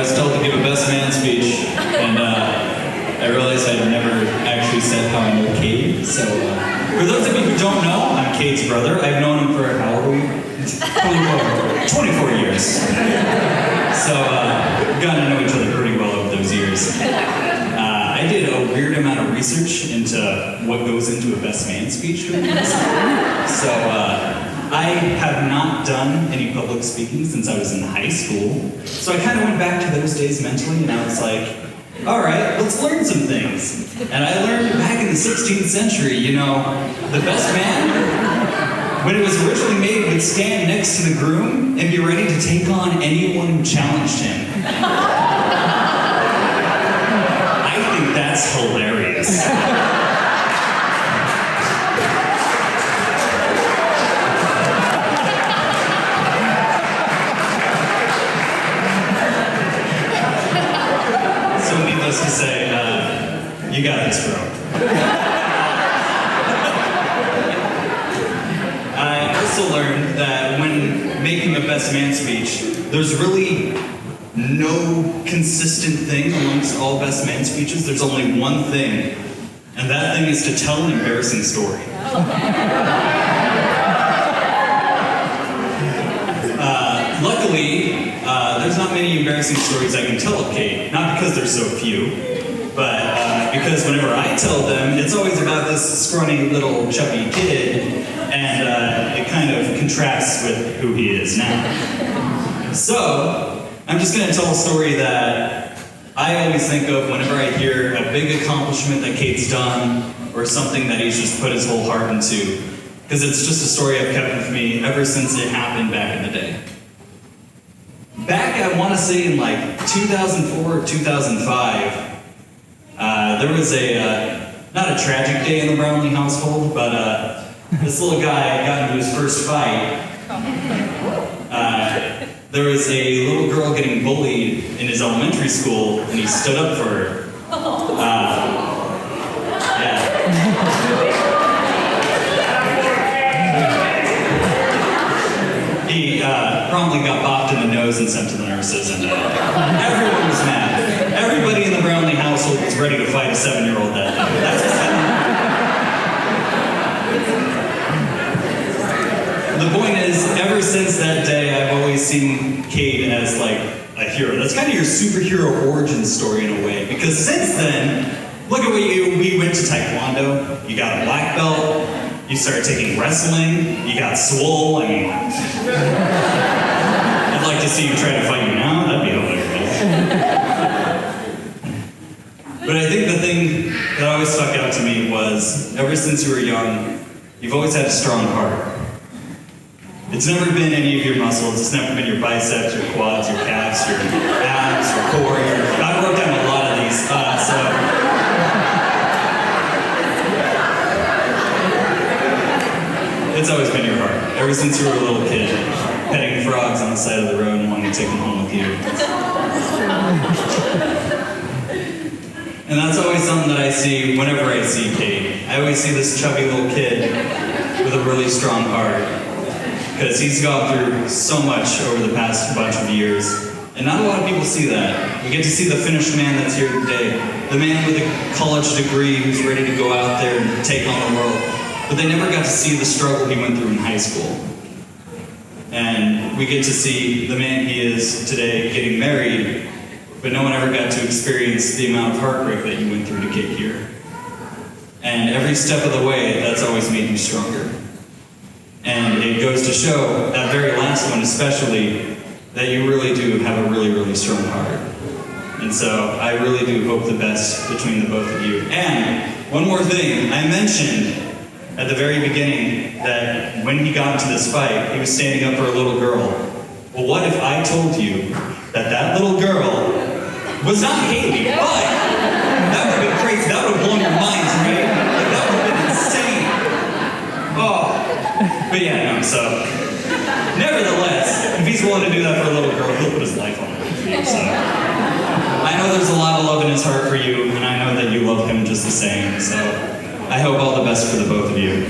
was told to give a best man speech, and I realized I'd never actually said how I know Cade. So, for those of you who don't know, I'm Cade's brother. I've known him for how old are we? 24 years. So, we've gotten to know each other pretty well over those years. I did a weird amount of research into what goes into a best man speech. So, I have not done any public speaking since I was in high school. So I kind of went back to those days mentally, and I was like, all right, let's learn some things. And I learned back in the 16th century, you know, the best man, when it was originally made, would stand next to the groom and be ready to take on anyone who challenged him. I think that's hilarious. To say, you got this, bro. I also learned that when making a best man speech, there's really no consistent thing amongst all best man speeches. There's only one thing, and that thing is to tell an embarrassing story. Luckily, there's not many embarrassing stories I can tell of Cade. Not because there's so few, but because whenever I tell them, it's always about this scrawny little chubby kid, and it kind of contrasts with who he is now. So, I'm just going to tell a story that I always think of whenever I hear a big accomplishment that Cade's done, or something that he's just put his whole heart into, because it's just a story I've kept with me ever since it happened back in the day. Back, I want to say in like 2004 or 2005, there was not a tragic day in the Brownlee household, but this little guy got into his first fight. There was a little girl getting bullied in his elementary school, and he stood up for her. He promptly got bopped in the nose and sent to the nurses, and everyone was mad. Everybody in the Brownlee household was ready to fight a 7-year-old that day. That's the point is, ever since that day, I've always seen Cade as like a hero. That's kind of your superhero origin story in a way, because since then, look at what we went to Taekwondo, you got a black belt, you started taking wrestling, you got swole. I mean, I'd like to see you try to fight you now, that'd be hilarious. But I think the thing that always stuck out to me was, ever since you were young, you've always had a strong heart. It's never been any of your muscles, it's never been your biceps, your quads, your calves, your abs, your core. I've worked on a lot of these, it's always been your heart. Ever since you were a little kid, petting frogs on the side of the road and wanting to take them home with you. And that's always something that I see whenever I see Cade. I always see this chubby little kid with a really strong heart. Because he's gone through so much over the past bunch of years. And not a lot of people see that. We get to see the finished man that's here today. The man with a college degree who's ready to go out there and take on the world. But they never got to see the struggle he went through in high school. And we get to see the man he is today getting married, but no one ever got to experience the amount of heartbreak that he went through to get here. And every step of the way, that's always made him stronger. And it goes to show, that very last one especially, that you really do have a really, really strong heart. And so I really do hope the best between the both of you. And one more thing, I mentioned at the very beginning that when he got into this fight, he was standing up for a little girl. Well, what if I told you that that little girl was not Haley, but that would have been crazy. That would have blown your minds, right? Like, that would have been insane. Oh. But yeah, no, so nevertheless, if he's willing to do that for a little girl, he'll put his life on it for you. So I know there's a lot of love in his heart for you, and I know that you love him just the same. So I hope all the best for the both of you.